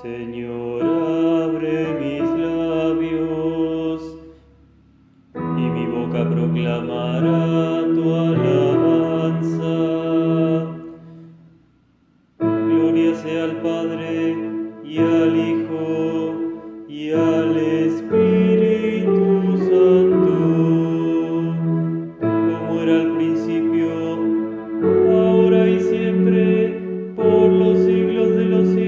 Señor, abre mis labios y mi boca proclamará tu alabanza. Gloria sea al Padre y al Hijo y al Espíritu Santo, como era al principio, ahora y siempre, por los siglos de los siglos.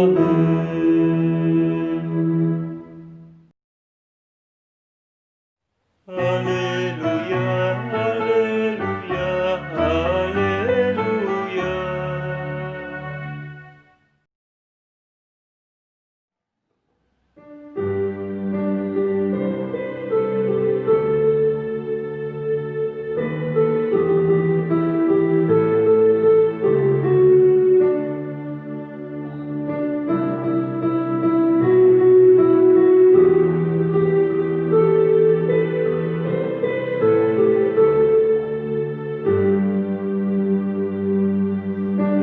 Amén. Aleluya, aleluya, aleluya.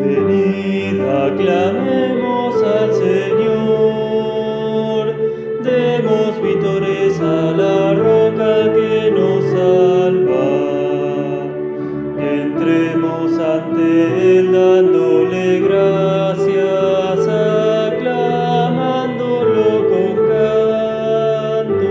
Venid, aclamemos al Señor, demos vítores a la roca que nos salva. Entremos ante Él dándole gracias, aclamándolo con cantos,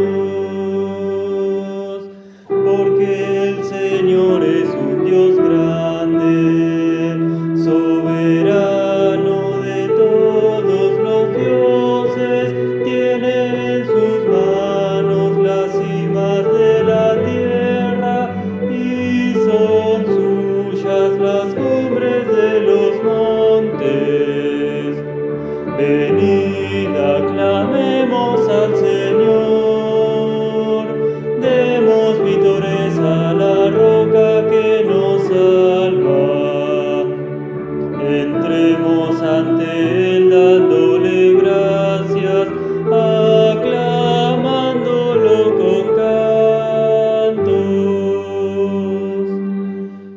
porque el Señor es un Dios grande, soberano de todos los dioses, tiene en sus manos las cimas de la tierra y son suyas las cumbres de los montes. Venid, aclamemos al Señor, demos vítores a la roca que nos salva. Entremos ante Él dándole gracias, aclamándolo con cantos.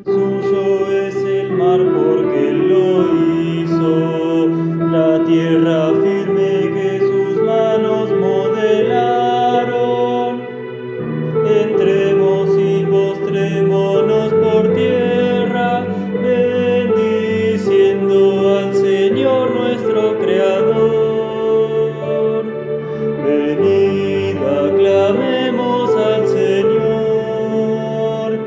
Suyo es el mar porque Él lo hizo, la tierra firme que sus manos modelaron. Entremos y postrémonos por tierra, bendiciendo al Señor nuestro Creador. Venid, aclamemos al Señor,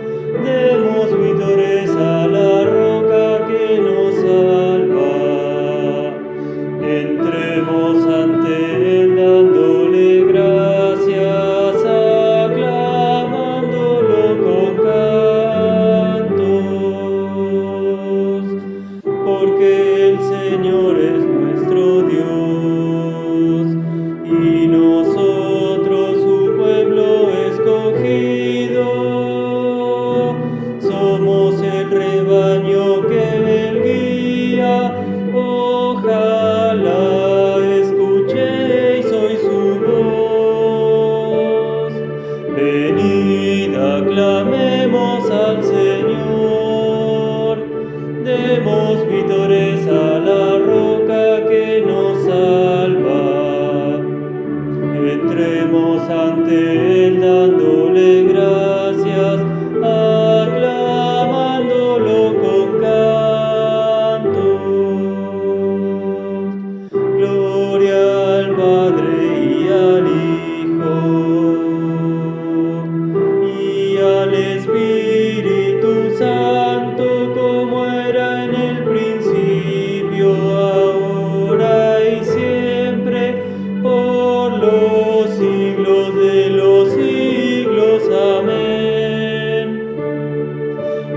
demos vítores a la roca que nos salva. Entremos ante Él dándole gracias, aclamándolo con cantos, porque el Señor es nuestro Dios y nosotros su pueblo escogido. Somos el rebaño que Él guía, ojalá escuchéis hoy su voz. Venid, aclamemos al Señor, demos vítores a la roca que nos salva. Entremos ante Él dándole gracias, aclamándolo con cantos. Gloria al Padre y al Hijo y al Espíritu Santo, como era en el principio, ahora y siempre, por los siglos de los siglos. Amén.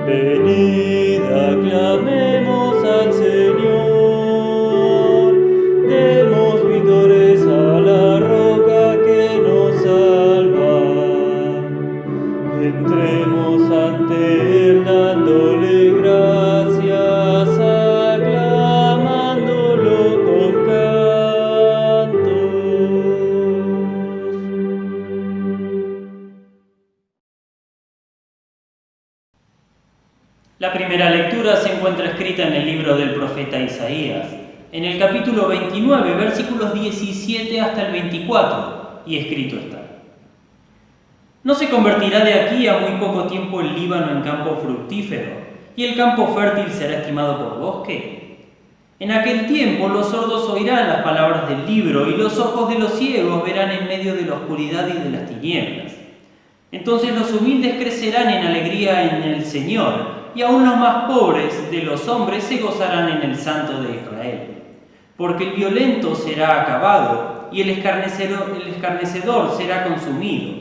Venid, aclamemos al Señor, demos vítores a la roca que nos salva. Entremos ante Él dándole gracias, aclamándolo con cantos. La primera lectura se encuentra escrita en el libro del profeta Isaías. en el capítulo 29, versículos 17 hasta el 24, y escrito está: ¿No se convertirá de aquí a muy poco tiempo el Líbano en campo fructífero, y el campo fértil será estimado por bosque? En aquel tiempo los sordos oirán las palabras del libro, y los ojos de los ciegos verán en medio de la oscuridad y de las tinieblas. Entonces los humildes crecerán en alegría en el Señor, y aún los más pobres de los hombres se gozarán en el Santo de Israel. Porque el violento será acabado, y el escarnecedor será consumido,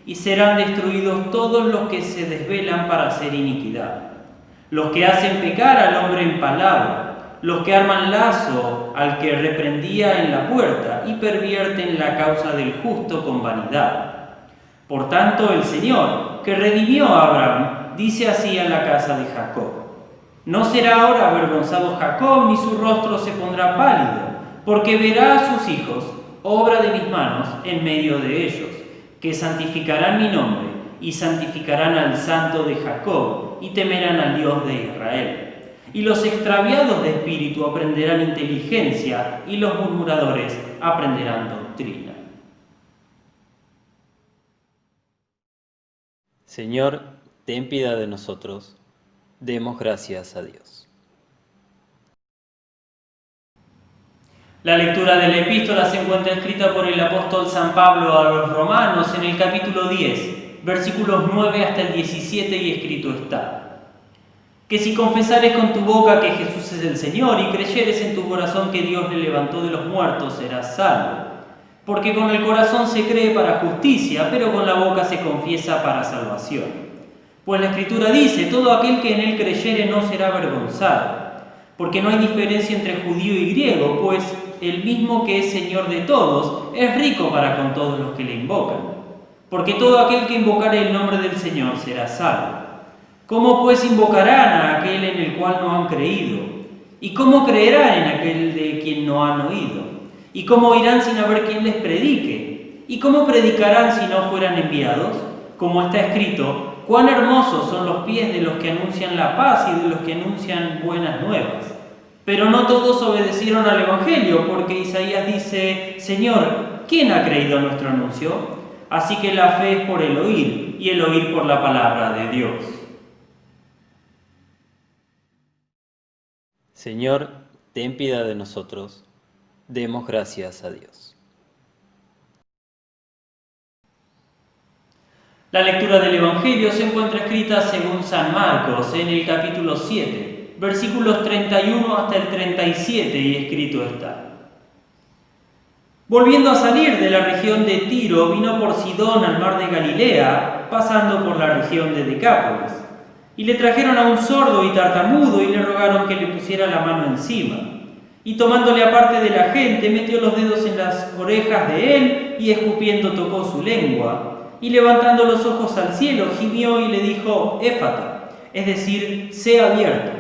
y serán destruidos todos los que se desvelan para hacer iniquidad, los que hacen pecar al hombre en palabra, los que arman lazo al que reprendía en la puerta y pervierten la causa del justo con vanidad. Por tanto, el Señor, que redimió a Abraham, dice así a la casa de Jacob: No será ahora avergonzado Jacob, ni su rostro se pondrá pálido, porque verá a sus hijos, obra de mis manos, en medio de ellos, que santificarán mi nombre y santificarán al Santo de Jacob y temerán al Dios de Israel. Y los extraviados de espíritu aprenderán inteligencia, y los murmuradores aprenderán doctrina. Señor, ten piedad de nosotros. Demos gracias a Dios. La lectura de la epístola se encuentra escrita por el apóstol San Pablo a los romanos en el capítulo 10, versículos 9 hasta el 17, y escrito está: Que si confesares con tu boca que Jesús es el Señor y creyeres en tu corazón que Dios le levantó de los muertos, serás salvo. Porque con el corazón se cree para justicia, pero con la boca se confiesa para salvación. Pues la Escritura dice: todo aquel que en él creyere no será avergonzado. Porque no hay diferencia entre judío y griego, pues el mismo que es Señor de todos es rico para con todos los que le invocan. Porque todo aquel que invocare el nombre del Señor será salvo. ¿Cómo pues invocarán a aquel en el cual no han creído? ¿Y cómo creerán en aquel de quien no han oído? ¿Y cómo oirán sin haber quien les predique? ¿Y cómo predicarán si no fueran enviados? Como está escrito: cuán hermosos son los pies de los que anuncian la paz y de los que anuncian buenas nuevas. Pero no todos obedecieron al Evangelio, porque Isaías dice: Señor, ¿quién ha creído nuestro anuncio? Así que la fe es por el oír, y el oír por la palabra de Dios. Señor, ten piedad de nosotros. Demos gracias a Dios. La lectura del Evangelio se encuentra escrita según San Marcos en el capítulo 7, versículos 31 hasta el 37, y escrito está: Volviendo a salir de la región de Tiro, vino por Sidón al mar de Galilea, pasando por la región de Decápolis. Y le trajeron a un sordo y tartamudo y le rogaron que le pusiera la mano encima. Y tomándole aparte de la gente, metió los dedos en las orejas de él y escupiendo tocó su lengua. Y levantando los ojos al cielo, gimió y le dijo: Éfata, es decir, sea abierto.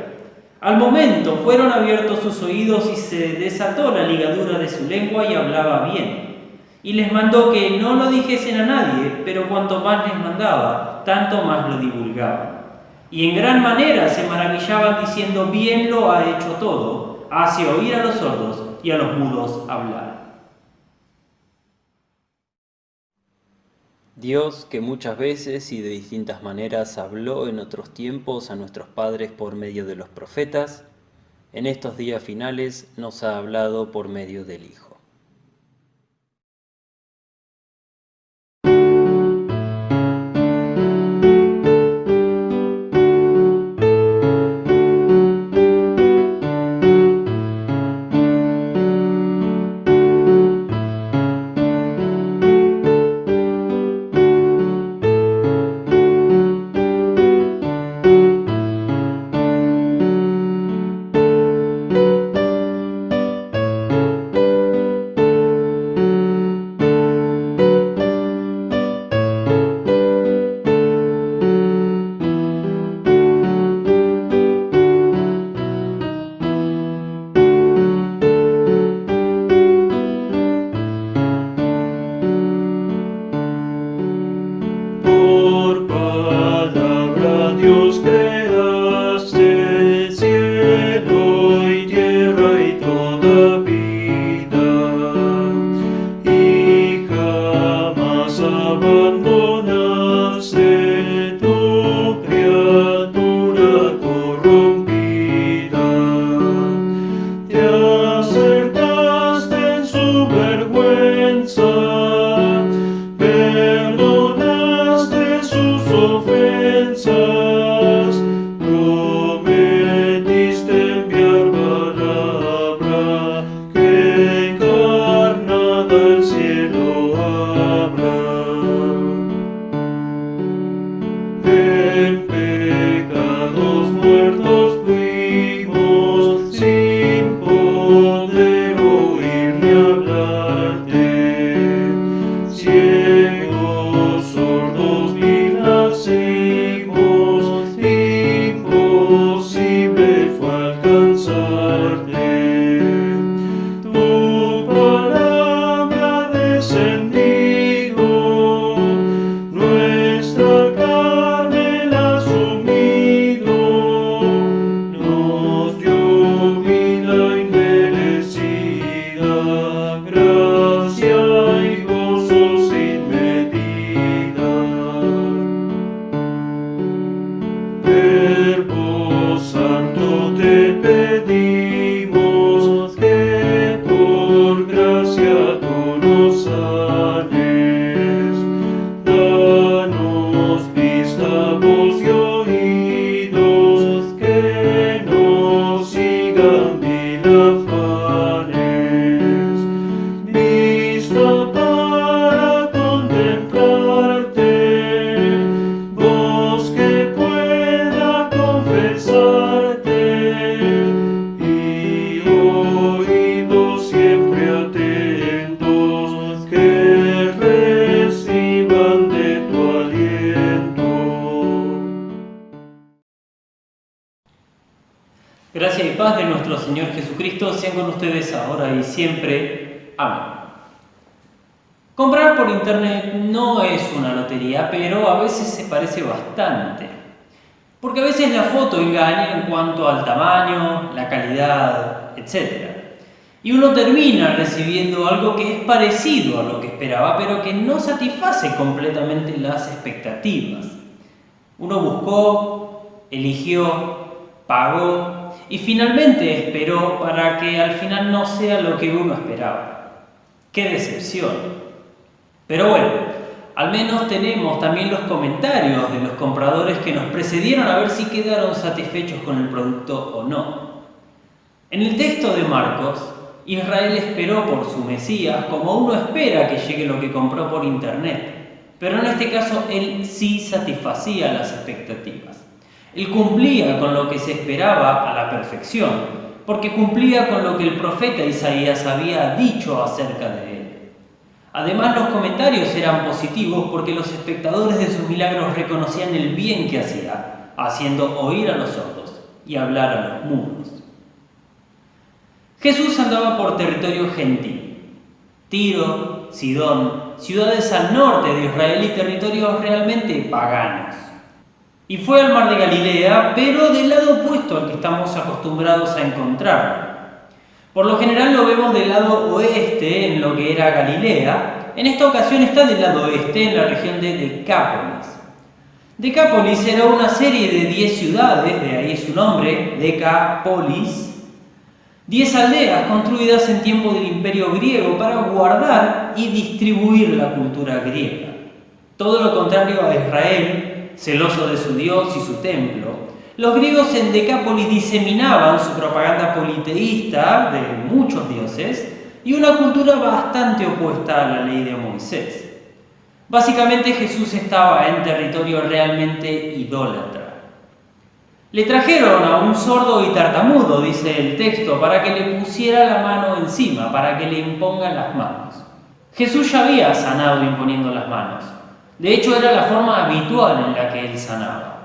Al momento fueron abiertos sus oídos y se desató la ligadura de su lengua y hablaba bien. Y les mandó que no lo dijesen a nadie, pero cuanto más les mandaba, tanto más lo divulgaban. Y en gran manera se maravillaban diciendo: bien lo ha hecho todo. Hace oír a los sordos y a los mudos hablar. Dios, que muchas veces y de distintas maneras habló en otros tiempos a nuestros padres por medio de los profetas, en estos días finales nos ha hablado por medio del Hijo. Jesucristo sean con ustedes ahora y siempre. Amén. Comprar por internet no es una lotería, pero a veces se parece bastante. Porque a veces la foto engaña en cuanto al tamaño, la calidad, etc. Y uno termina recibiendo algo que es parecido a lo que esperaba, pero que no satisface completamente las expectativas. Uno buscó, eligió, pagó y finalmente esperó para que al final no sea lo que uno esperaba. ¡Qué decepción! Pero bueno, al menos tenemos también los comentarios de los compradores que nos precedieron a ver si quedaron satisfechos con el producto o no. En el texto de Marcos, Israel esperó por su Mesías como uno espera que llegue lo que compró por internet, pero en este caso él sí satisfacía las expectativas. Él cumplía con lo que se esperaba a la perfección, porque cumplía con lo que el profeta Isaías había dicho acerca de él. Además, los comentarios eran positivos porque los espectadores de sus milagros reconocían el bien que hacía, haciendo oír a los sordos y hablar a los mudos. Jesús andaba por territorio gentil. Tiro, Sidón, ciudades al norte de Israel y territorios realmente paganos. Y fue al mar de Galilea, pero del lado opuesto al que estamos acostumbrados a encontrarlo. Por lo general lo vemos del lado oeste, en lo que era Galilea. En esta ocasión está del lado oeste, en la región de Decápolis. Decápolis era una serie de 10 ciudades, de ahí su nombre, Decapolis. 10 aldeas construidas en tiempo del Imperio griego para guardar y distribuir la cultura griega. Todo lo contrario a Israel, celoso de su Dios y su templo. Los griegos en Decápolis diseminaban su propaganda politeísta de muchos dioses y una cultura bastante opuesta a la ley de Moisés. Básicamente Jesús estaba en territorio realmente idólatra. Le trajeron a un sordo y tartamudo, dice el texto, para que le pusiera la mano encima, para que le impongan las manos. Jesús ya había sanado imponiendo las manos. De hecho, era la forma habitual en la que él sanaba.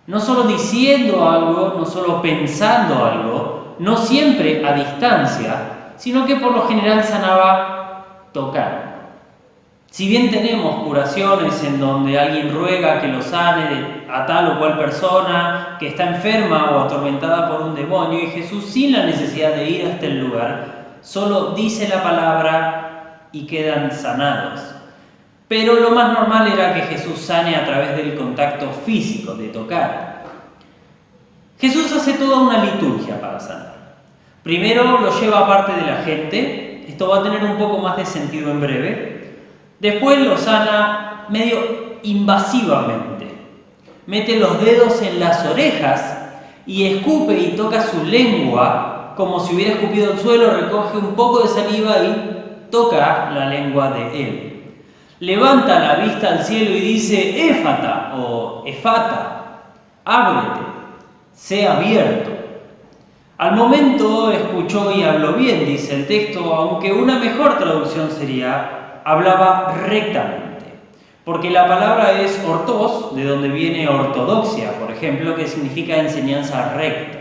No solo diciendo algo, no solo pensando algo, no siempre a distancia, sino que por lo general sanaba tocando. Si bien tenemos curaciones en donde alguien ruega que lo sane a tal o cual persona que está enferma o atormentada por un demonio, y Jesús, sin la necesidad de ir hasta el lugar, solo dice la palabra y quedan sanados. Pero lo más normal era que Jesús sane a través del contacto físico, de tocar. Jesús hace toda una liturgia para sanar. Primero lo lleva aparte de la gente, esto va a tener un poco más de sentido en breve. Después lo sana medio invasivamente. Mete los dedos en las orejas y escupe y toca su lengua como si hubiera escupido al suelo, recoge un poco de saliva y toca la lengua de él. Levanta la vista al cielo y dice, Éfata o Efata, ábrete, sea abierto. Al momento escuchó y habló bien, dice el texto, aunque una mejor traducción sería, hablaba rectamente. Porque la palabra es ortos, de donde viene ortodoxia, por ejemplo, que significa enseñanza recta.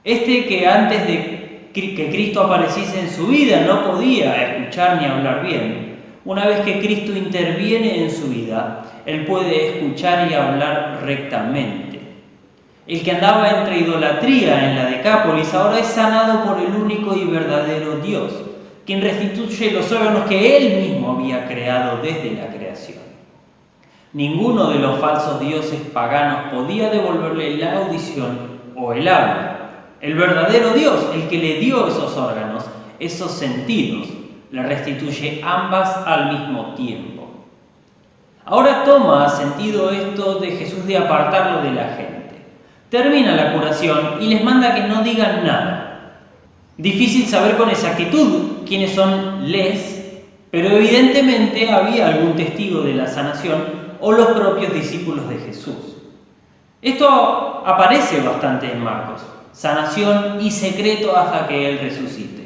Que antes de que Cristo apareciese en su vida no podía escuchar ni hablar bien. Una vez que Cristo interviene en su vida, él puede escuchar y hablar rectamente. El que andaba entre idolatría en la Decápolis ahora es sanado por el único y verdadero Dios, quien restituye los órganos que él mismo había creado desde la creación. Ninguno de los falsos dioses paganos podía devolverle la audición o el habla. El verdadero Dios, el que le dio esos órganos, esos sentidos, le restituye ambas al mismo tiempo. Ahora toma sentido esto de Jesús de apartarlo de la gente. Termina la curación y les manda que no digan nada. Difícil saber con exactitud quiénes son les, pero evidentemente había algún testigo de la sanación o los propios discípulos de Jesús. Esto aparece bastante en Marcos, sanación y secreto hasta que Él resucite.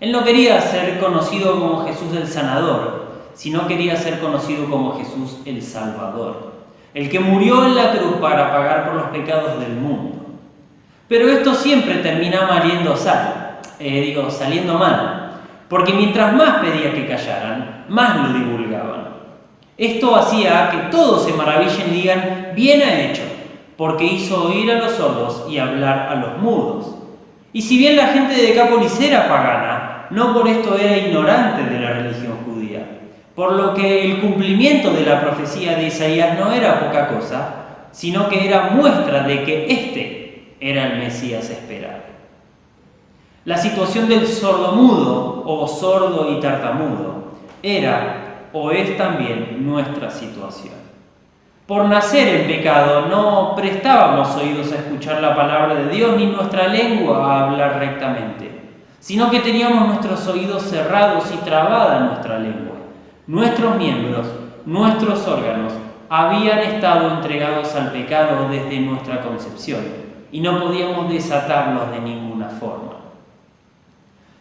Él no quería ser conocido como Jesús el sanador, sino quería ser conocido como Jesús el Salvador, el que murió en la cruz para pagar por los pecados del mundo. Pero esto siempre termina maliendo sal. saliendo mal, porque mientras más pedía que callaran, más lo divulgaban. Esto hacía que todos se maravillen y digan, bien ha hecho, porque hizo oír a los sordos y hablar a los mudos. Y si bien la gente de Decápolis era pagana, no por esto era ignorante de la religión judía, por lo que el cumplimiento de la profecía de Isaías no era poca cosa, sino que era muestra de que este era el Mesías esperado. La situación del sordomudo o sordo y tartamudo era o es también nuestra situación. Por nacer en pecado no prestábamos oídos a escuchar la palabra de Dios ni nuestra lengua a hablar rectamente, sino que teníamos nuestros oídos cerrados y trabada nuestra lengua. Nuestros miembros, nuestros órganos, habían estado entregados al pecado desde nuestra concepción y no podíamos desatarlos de ninguna forma.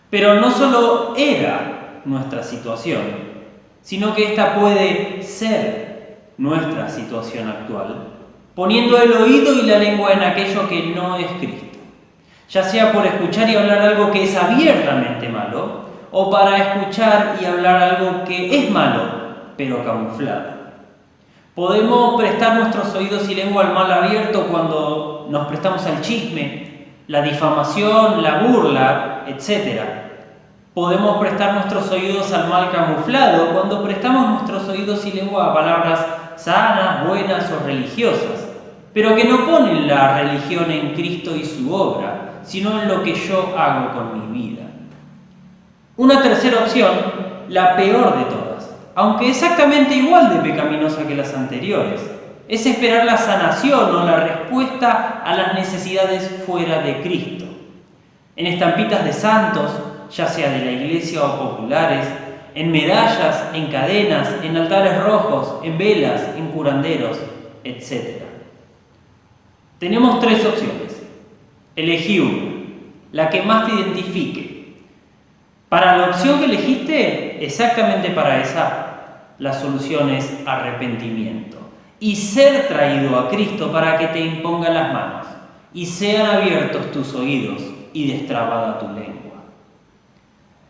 Pero no solo era nuestra situación, sino que esta puede ser nuestra situación actual, poniendo el oído y la lengua en aquello que no es Cristo, ya sea por escuchar y hablar algo que es abiertamente malo, o para escuchar y hablar algo que es malo, pero camuflado. Podemos prestar nuestros oídos y lengua al mal abierto cuando nos prestamos al chisme, la difamación, la burla, etc. Podemos prestar nuestros oídos al mal camuflado cuando prestamos nuestros oídos y lengua a palabras sanas, buenas o religiosas, pero que no ponen la religión en Cristo y su obra, sino en lo que yo hago con mi vida. Una tercera opción, la peor de todas, aunque exactamente igual de pecaminosa que las anteriores, es esperar la sanación o la respuesta a las necesidades fuera de Cristo. En estampitas de santos, ya sea de la iglesia o populares, en medallas, en cadenas, en altares rojos, en velas, en curanderos, etc. Tenemos tres opciones. Elegí una, la que más te identifique. Para la opción que elegiste, exactamente para esa, la solución es arrepentimiento y ser traído a Cristo para que te imponga las manos y sean abiertos tus oídos y destrabada tu lengua.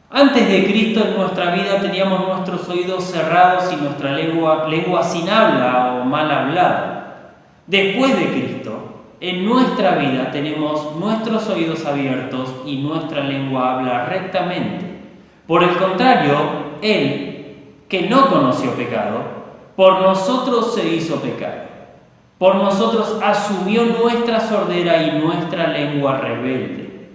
Antes de Cristo en nuestra vida teníamos nuestros oídos cerrados y nuestra lengua sin habla o mal hablada. Después de Cristo, en nuestra vida tenemos nuestros oídos abiertos y nuestra lengua habla rectamente. Por el contrario, Él, que no conoció pecado, por nosotros se hizo pecado. Por nosotros asumió nuestra sordera y nuestra lengua rebelde.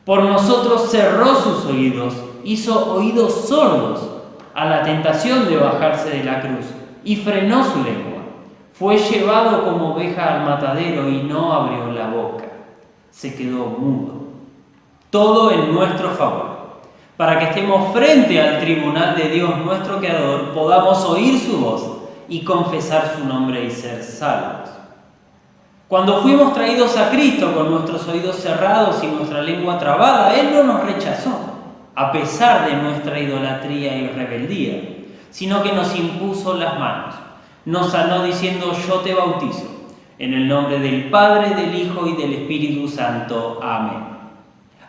Por nosotros cerró sus oídos, hizo oídos sordos a la tentación de bajarse de la cruz y frenó su lengua. Fue llevado como oveja al matadero y no abrió la boca. Se quedó mudo. Todo en nuestro favor, para que estemos frente al tribunal de Dios nuestro Creador, podamos oír su voz y confesar su nombre y ser salvos. Cuando fuimos traídos a Cristo con nuestros oídos cerrados y nuestra lengua trabada, Él no nos rechazó, a pesar de nuestra idolatría y rebeldía, sino que nos impuso las manos. Nos sanó diciendo: yo te bautizo, en el nombre del Padre, del Hijo y del Espíritu Santo. Amén.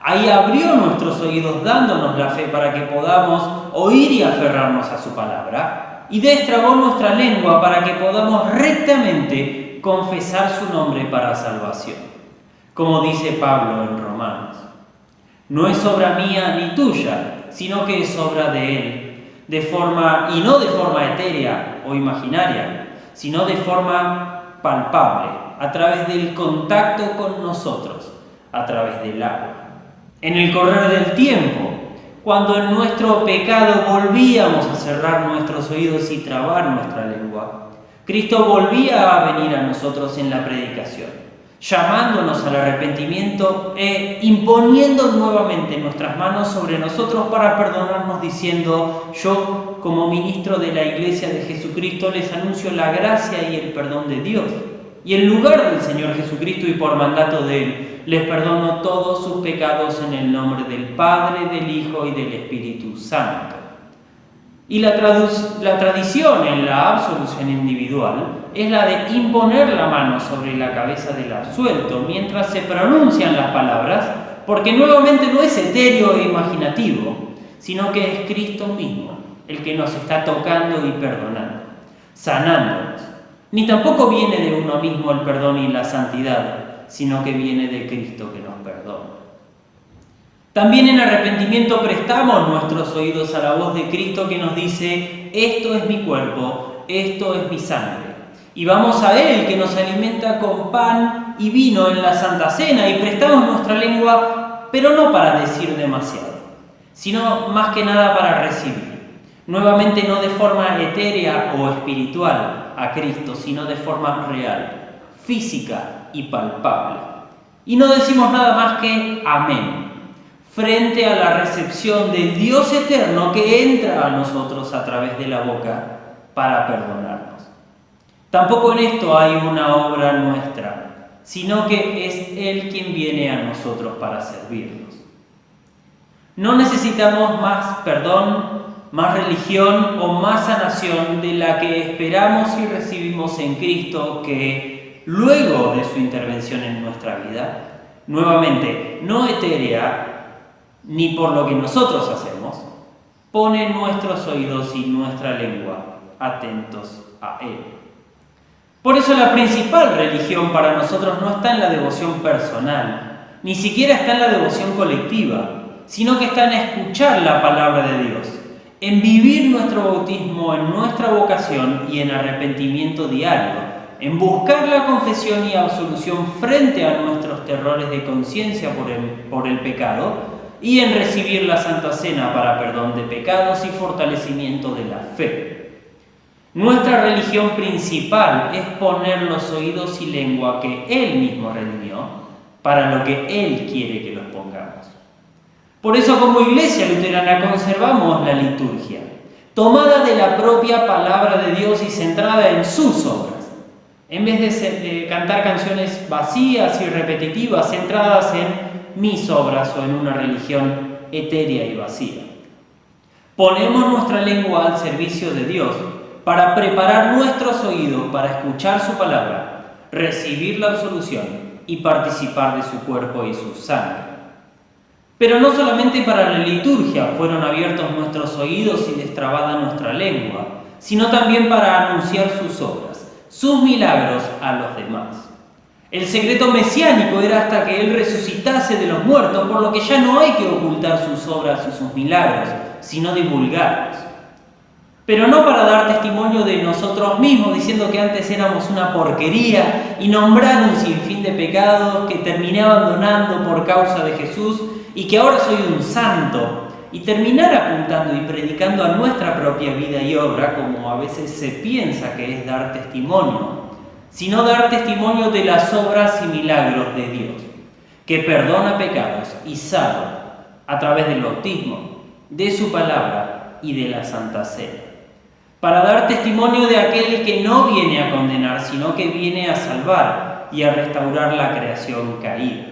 Ahí abrió nuestros oídos dándonos la fe para que podamos oír y aferrarnos a su palabra, y destrabó nuestra lengua para que podamos rectamente confesar su nombre para salvación. Como dice Pablo en Romanos: no es obra mía ni tuya, sino que es obra de Él, y no de forma etérea o imaginaria, sino de forma palpable, a través del contacto con nosotros, a través del agua. En el correr del tiempo, cuando en nuestro pecado volvíamos a cerrar nuestros oídos y trabar nuestra lengua, Cristo volvía a venir a nosotros en la predicación, llamándonos al arrepentimiento e imponiendo nuevamente nuestras manos sobre nosotros para perdonarnos, diciendo: yo, como ministro de la Iglesia de Jesucristo, les anuncio la gracia y el perdón de Dios. Y en lugar del Señor Jesucristo y por mandato de Él, les perdono todos sus pecados en el nombre del Padre, del Hijo y del Espíritu Santo. Y la tradición en la absolución individual es la de imponer la mano sobre la cabeza del absuelto mientras se pronuncian las palabras, porque nuevamente no es etéreo e imaginativo, sino que es Cristo mismo el que nos está tocando y perdonando, sanándonos. Ni tampoco viene de uno mismo el perdón y la santidad, sino que viene de Cristo que nos perdona. También en arrepentimiento prestamos nuestros oídos a la voz de Cristo que nos dice: esto es mi cuerpo, esto es mi sangre. Y vamos a Él que nos alimenta con pan y vino en la Santa Cena y prestamos nuestra lengua, pero no para decir demasiado, sino más que nada para recibir. Nuevamente no de forma etérea o espiritual a Cristo, sino de forma real, física y palpable. Y no decimos nada más que amén, frente a la recepción del Dios eterno que entra a nosotros a través de la boca para perdonarnos. Tampoco en esto hay una obra nuestra, sino que es Él quien viene a nosotros para servirnos. No necesitamos más perdón, más religión o más sanación de la que esperamos y recibimos en Cristo, que luego de su intervención en nuestra vida, nuevamente no etérea ni por lo que nosotros hacemos, pone nuestros oídos y nuestra lengua atentos a Él. Por eso la principal religión para nosotros no está en la devoción personal, ni siquiera está en la devoción colectiva, sino que está en escuchar la palabra de Dios, en vivir nuestro bautismo en nuestra vocación y en arrepentimiento diario, en buscar la confesión y absolución frente a nuestros terrores de conciencia por el pecado y en recibir la Santa Cena para perdón de pecados y fortalecimiento de la fe. Nuestra religión principal es poner los oídos y lengua que Él mismo redimió para lo que Él quiere que los pongamos. Por eso como Iglesia Luterana conservamos la liturgia, tomada de la propia palabra de Dios y centrada en sus obras, en vez de cantar canciones vacías y repetitivas centradas en mis obras o en una religión etérea y vacía. Ponemos nuestra lengua al servicio de Dios para preparar nuestros oídos para escuchar su palabra, recibir la absolución y participar de su cuerpo y su sangre. Pero no solamente para la liturgia fueron abiertos nuestros oídos y destrabada nuestra lengua, sino también para anunciar sus obras, sus milagros a los demás. El secreto mesiánico era hasta que Él resucitase de los muertos, por lo que ya no hay que ocultar sus obras y sus milagros, sino divulgarlos. Pero no para dar testimonio de nosotros mismos, diciendo que antes éramos una porquería y nombrar un sinfín de pecados que terminé abandonando por causa de Jesús y que ahora soy un santo, y terminar apuntando y predicando a nuestra propia vida y obra, como a veces se piensa que es dar testimonio, sino dar testimonio de las obras y milagros de Dios, que perdona pecados y salva a través del bautismo, de su palabra y de la Santa Cena, para dar testimonio de aquel que no viene a condenar, sino que viene a salvar y a restaurar la creación caída,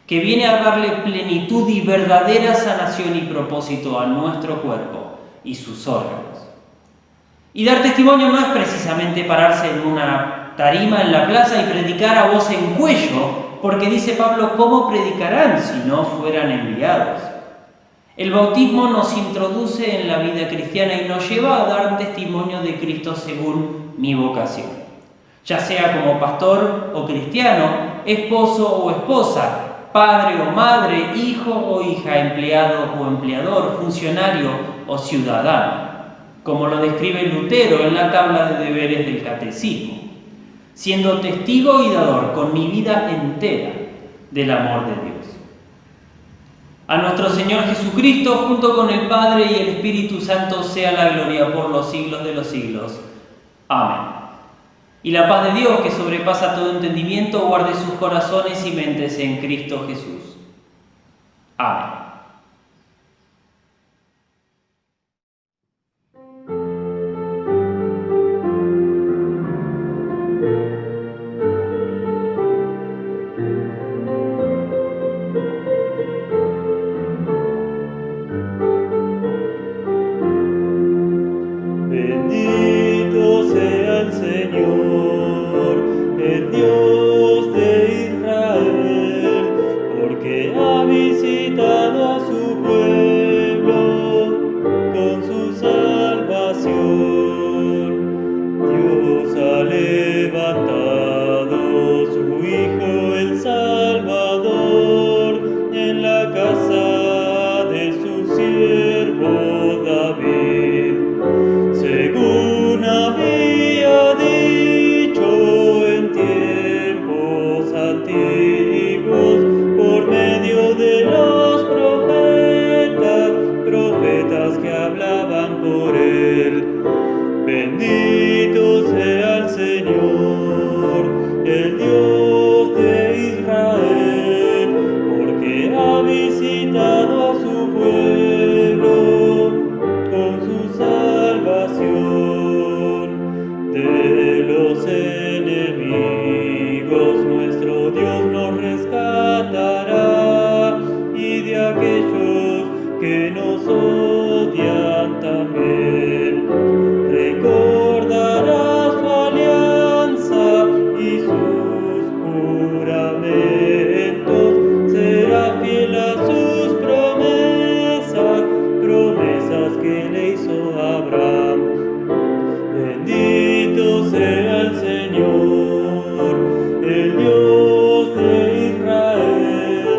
que viene a darle plenitud y verdadera sanación y propósito a nuestro cuerpo y sus órganos. Y dar testimonio no es precisamente pararse en una tarima en la plaza y predicar a voz en cuello, porque dice Pablo, ¿cómo predicarán si no fueran enviados? El bautismo nos introduce en la vida cristiana y nos lleva a dar testimonio de Cristo según mi vocación, ya sea como pastor o cristiano, esposo o esposa, padre o madre, hijo o hija, empleado o empleador, funcionario o ciudadano, como lo describe Lutero en la tabla de deberes del Catecismo, siendo testigo y dador con mi vida entera del amor de Dios. A nuestro Señor Jesucristo, junto con el Padre y el Espíritu Santo, sea la gloria por los siglos de los siglos. Amén. Y la paz de Dios, que sobrepasa todo entendimiento, guarde sus corazones y mentes en Cristo Jesús. Amén. Bendito sea el Señor, el Dios de Israel, porque ha visitado hablaban por él. Bendito sea el Señor, el Dios de Israel, porque ha visitado a su pueblo con su salvación. De los enemigos nuestro Dios nos rescatará, y de aquellos que nos odian también. Recordará su alianza y sus juramentos, será fiel a sus promesas, promesas que le hizo Abraham. Bendito sea el Señor, el Dios de Israel,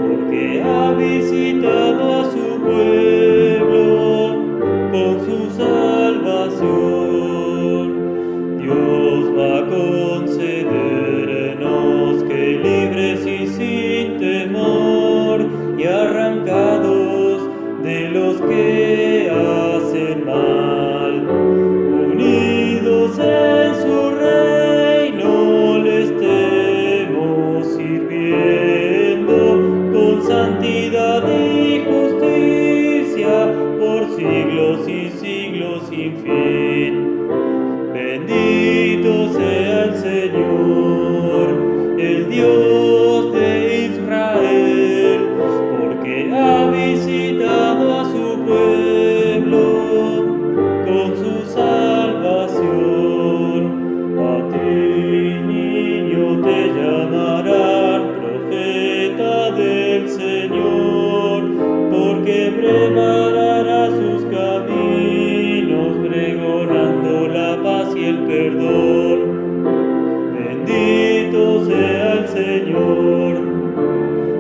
porque ha visitado a su pueblo con su salvación. Dios va a concedernos que libres y sin temor, y arrancados de los que hacen mal, unidos en su reino, le estemos sirviendo con santidad y justicia por siglos y siglos sin fin. Bendito sea el Señor, el Dios de Israel, porque ha visitado a su pueblo con su salvación. A ti, niño, te llamarán profeta del Señor, porque preparará sus caminos, pregonando la paz y el perdón. Bendito sea el Señor,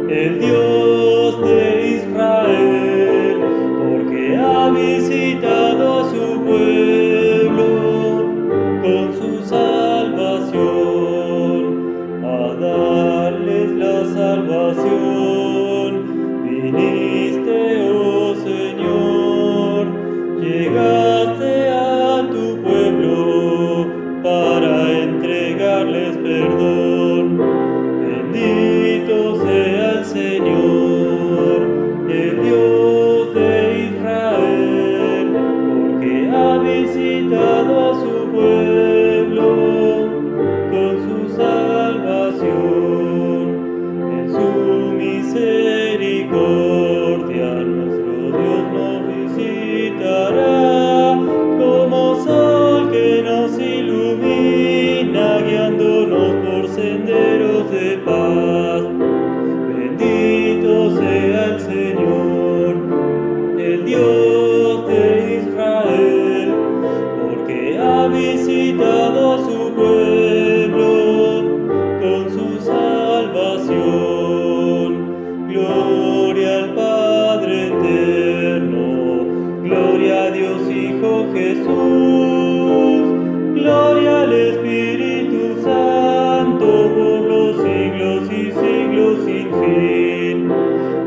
el Dios de Israel, porque ha visitado a su pueblo con su salvación, a darles la salvación. Viniste, oh Señor, llegaste a tu pueblo para entregarles perdón. Bendito sea el Señor, el Dios de Israel, porque ha visitado a su pueblo con su salvación. En su misericordia nuestro Dios nos visitará, como sol que nos ilumina, guiándonos por senderos de paz. Bendito sea el Señor, el Dios de Israel, porque ha visitado a su pueblo con su salvación. Gloria al Padre eterno, gloria a Dios Hijo Jesús, gloria al Espíritu Santo por los siglos y siglos sin fin.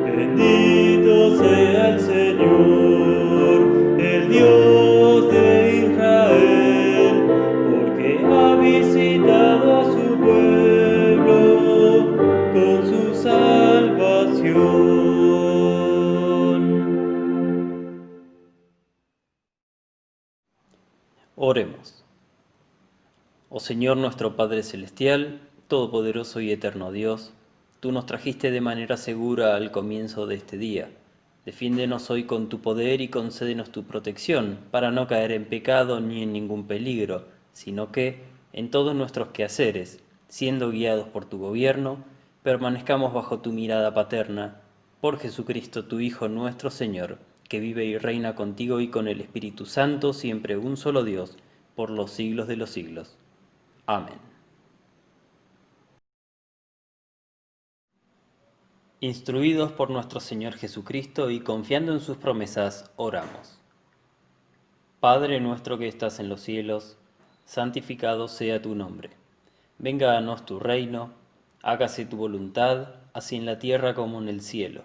Bendito sea el Señor, el Dios de Israel, porque ha visitado a su pueblo con su salvación. Oremos. Oh Señor nuestro Padre Celestial, Todopoderoso y Eterno Dios, tú nos trajiste de manera segura al comienzo de este día. Defiéndenos hoy con tu poder y concédenos tu protección, para no caer en pecado ni en ningún peligro, sino que, en todos nuestros quehaceres, siendo guiados por tu gobierno, permanezcamos bajo tu mirada paterna, por Jesucristo tu Hijo nuestro Señor, que vive y reina contigo y con el Espíritu Santo, siempre un solo Dios, por los siglos de los siglos. Amén. Instruidos por nuestro Señor Jesucristo y confiando en sus promesas, oramos. Padre nuestro que estás en los cielos, santificado sea tu nombre. Venga a nos tu reino, hágase tu voluntad, así en la tierra como en el cielo.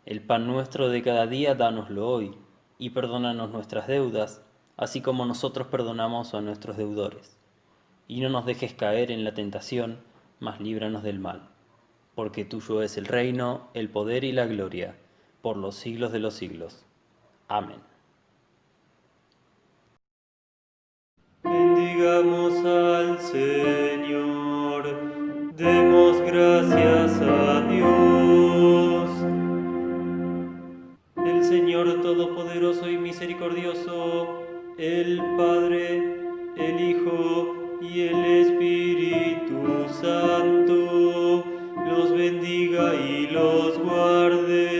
El pan nuestro de cada día, dánoslo hoy. y perdónanos nuestras deudas, así como nosotros perdonamos a nuestros deudores. Y no nos dejes caer en la tentación, mas líbranos del mal. Porque tuyo es el reino, el poder y la gloria, por los siglos de los siglos. Amén. Bendigamos al Señor, demos gracias a Dios. El Señor Todopoderoso y Misericordioso, el Padre, el Hijo y el Espíritu Santo, los bendiga y los guarde.